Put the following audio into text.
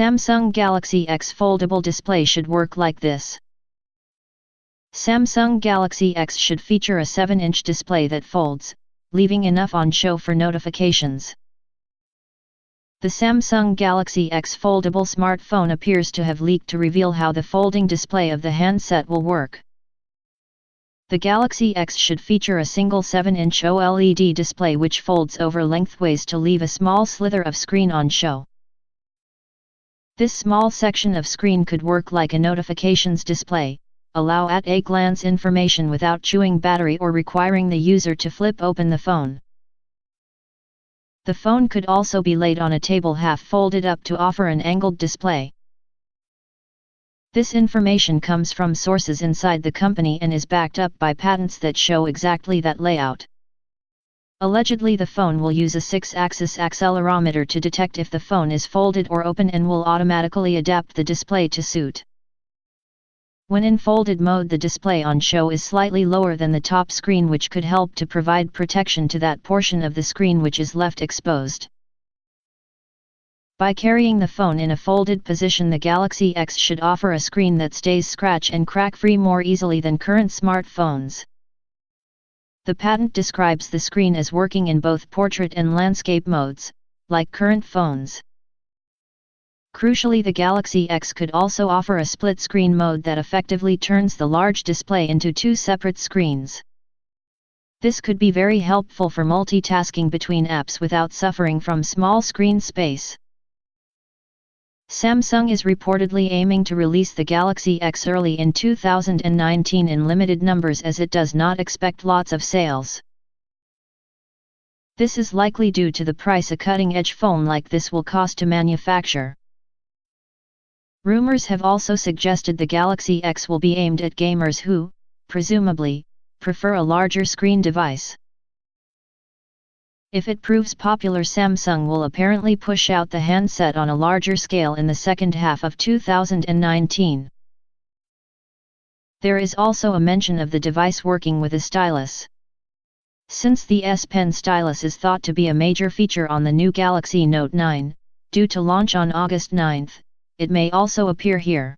Samsung Galaxy X foldable display should work like this. Samsung Galaxy X should feature a 7-inch display that folds, leaving enough on show for notifications. The Samsung Galaxy X foldable smartphone appears to have leaked to reveal how the folding display of the handset will work. The Galaxy X should feature a single 7-inch OLED display which folds over lengthways to leave a small slither of screen on show. This small section of screen could work like a notifications display, allow at-a-glance information without chewing battery or requiring the user to flip open the phone. The phone could also be laid on a table half folded up to offer an angled display. This information comes from sources inside the company and is backed up by patents that show exactly that layout. Allegedly, the phone will use a 6-axis accelerometer to detect if the phone is folded or open and will automatically adapt the display to suit. When in folded mode, the display on show is slightly lower than the top screen, which could help to provide protection to that portion of the screen which is left exposed. By carrying the phone in a folded position, the Galaxy X should offer a screen that stays scratch and crack free more easily than current smartphones. The patent describes the screen as working in both portrait and landscape modes, like current phones. Crucially, the Galaxy X could also offer a split-screen mode that effectively turns the large display into two separate screens. This could be very helpful for multitasking between apps without suffering from small screen space. Samsung is reportedly aiming to release the Galaxy X early in 2019 in limited numbers, as it does not expect lots of sales. This is likely due to the price a cutting-edge phone like this will cost to manufacture. Rumors have also suggested the Galaxy X will be aimed at gamers who, presumably, prefer a larger screen device. If it proves popular, Samsung will apparently push out the handset on a larger scale in the second half of 2019. There is also a mention of the device working with a stylus. Since the S Pen stylus is thought to be a major feature on the new Galaxy Note 9, due to launch on August 9, it may also appear here.